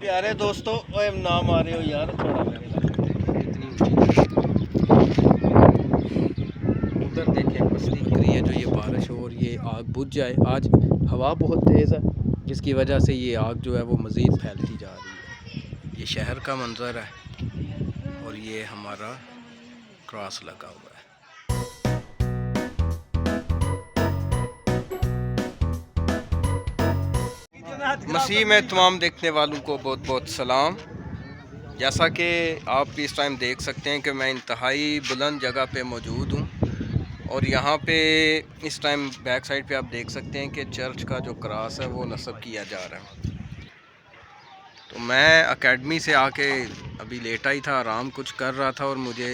प्यारे दोस्तों, ओए नाम आ रहे हो यार थोड़ा मेरे लिए। इतनी उधर देखें पसली गिर रही है जो ये बारिश हो और ये आग बुझ जाए। आज हवा बहुत तेज़ है जिसकी वजह से ये आग जो है वो मज़ीद फैलती जा रही है। ये शहर का मंज़र है और ये हमारा क्रॉस लगा हुआ है। मसीह में तमाम देखने वालों को बहुत बहुत सलाम। जैसा कि आप इस टाइम देख सकते हैं कि मैं इंतहाई बुलंद जगह पे मौजूद हूँ और यहाँ पे इस टाइम बैक साइड पे आप देख सकते हैं कि चर्च का जो क्रॉस है वो नस्ब किया जा रहा है। तो मैं एकेडमी से आके अभी लेटा ही था, आराम कुछ कर रहा था और मुझे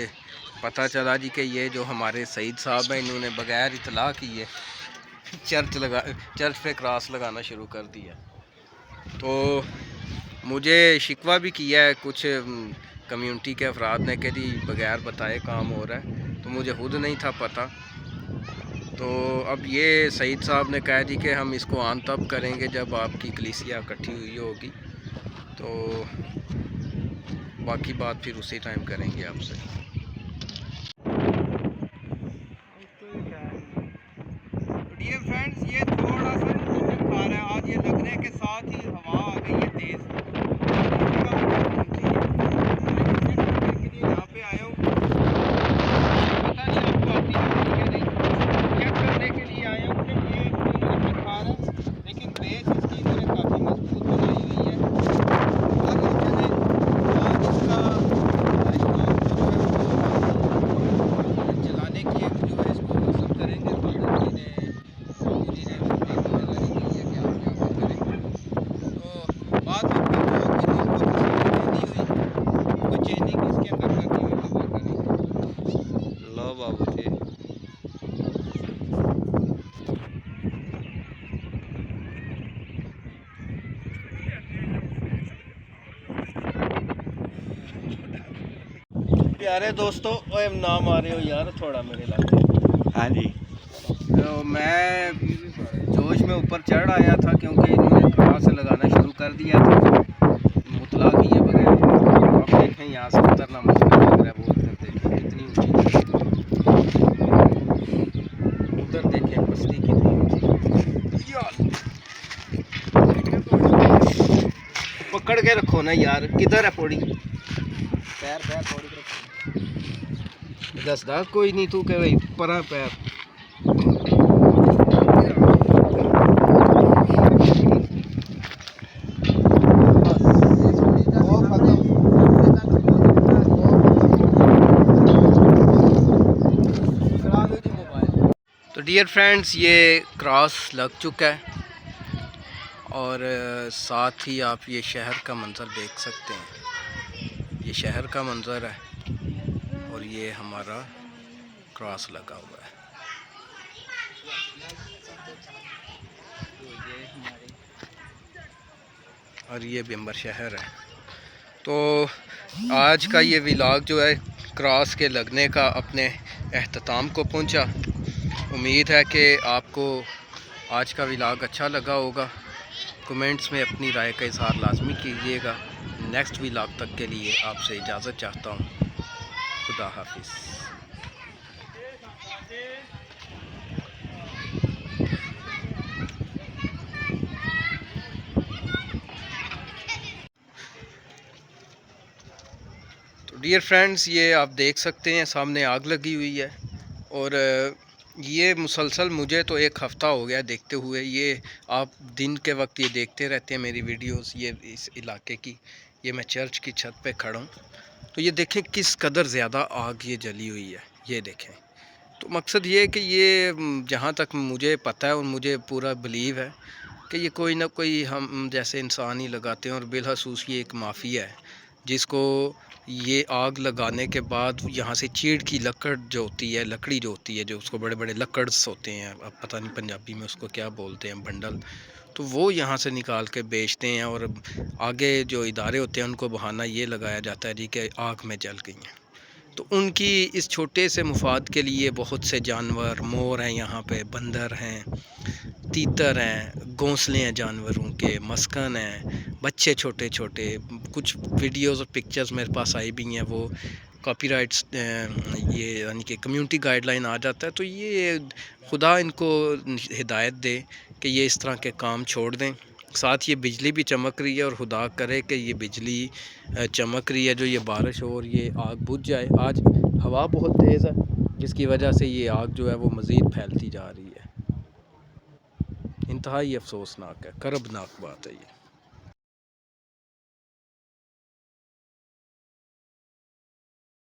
पता चला जी कि ये जो हमारे सईद साहब हैं इन्होंने बग़ैर इतला किए चर्च पे क्रॉस लगाना शुरू कर दिया। तो मुझे शिकवा भी किया है कुछ कम्युनिटी के अफराद ने कि जी बग़ैर बताए काम हो रहा है, तो मुझे खुद नहीं था पता। तो अब ये सईद साहब ने कहा जी कि हम इसको आन तब करेंगे जब आपकी कलीसिया इकट्ठी हुई होगी, तो बाकी बात फिर उसी टाइम करेंगे आपसे। डियर फ्रेंड्स, ये थोड़ा सा खा रहा है। आज ये लगने के साथ ही हवा आ गई है तेज। यहाँ पे आया हूँ, पता नहीं आपको आती है नहीं, चेक करने के लिए आया हूँ कि ये मुझे खा रहा है, लेकिन बेस इसकी इन्होंने काफ़ी मजबूत बनाई हुई है। और चले आज इसका जलाने की एक जो है इसको मसल करेंगे। फादर जी ने प्यारे दोस्तों, ओए नाम आ रहे हो यार थोड़ा मेरे लिए। हाँ जी। तो मैं जोश में ऊपर चढ़ आया था क्योंकि इन्होंने क्रॉस लगाना शुरू कर दिया था मुतला किए बगैर। अब देखें यहाँ से उतरना मुश्किल लग रहा है। वो उधर देखें कितनी ऊँची, उधर देखें पसली कितनी ऊँची। पकड़ के रखो ना यार, किधर है पौड़ी? पैर पैर पौड़ी दसदा कोई नहीं तू के भाई परा पैर। तो डियर फ्रेंड्स, ये क्रॉस लग चुका है और साथ ही आप ये शहर का मंज़र देख सकते हैं। ये शहर का मंज़र है और ये हमारा क्रॉस लगा हुआ है। और ये बिम्बर शहर है। तो आज का ये व्लॉग जो है क्रॉस के लगने का अपने अख्ताम को पहुंचा। उम्मीद है कि आपको आज का व्लॉग अच्छा लगा होगा। कमेंट्स में अपनी राय का इज़हार लाजमी कीजिएगा। नेक्स्ट व्लॉग तक के लिए आपसे इजाज़त चाहता हूँ। खुदा हाफिज़। तो डियर फ्रेंड्स, ये आप देख सकते हैं सामने आग लगी हुई है और ये मुसलसल मुझे तो एक हफ़्ता हो गया देखते हुए। ये आप दिन के वक्त ये देखते रहते हैं मेरी वीडियोस ये इस इलाके की। ये मैं चर्च की छत पे खड़ा हूँ, तो ये देखें किस कदर ज़्यादा आग ये जली हुई है। ये देखें, तो मकसद ये है कि ये जहाँ तक मुझे पता है और मुझे पूरा बिलीव है कि ये कोई ना कोई हम जैसे इंसान ही लगाते हैं और बिलखसूस ये एक माफिया है जिसको ये आग लगाने के बाद यहाँ से चीड़ की लकड़ जो होती है, लकड़ी जो होती है, जो उसको बड़े बड़े लकड़स होते हैं, अब पता नहीं पंजाबी में उसको क्या बोलते हैं, बंडल, तो वो यहाँ से निकाल के बेचते हैं और आगे जो इदारे होते हैं उनको बहाना ये लगाया जाता है जी कि आग में जल गई हैं। तो उनकी इस छोटे से मुफाद के लिए बहुत से जानवर, मोर हैं यहाँ पे, बंदर हैं, तीतर हैं, घोंसले हैं जानवरों के, मस्कन हैं, बच्चे छोटे छोटे। कुछ वीडियोस और पिक्चर्स मेरे पास आई भी हैं, वो कॉपीराइट्स ये यानी कि कम्युनिटी गाइडलाइन आ जाता है। तो ये खुदा इनको हिदायत दे कि ये इस तरह के काम छोड़ दें। साथ ये बिजली भी चमक रही है और खुदा करे कि ये बिजली चमक रही है जो ये बारिश हो और ये आग बुझ जाए। आज हवा बहुत तेज़ है जिसकी वजह से ये आग जो है वो मज़ीद फैलती जा रही है। इंतहाई अफसोसनाक है, करबनाक बात है ये।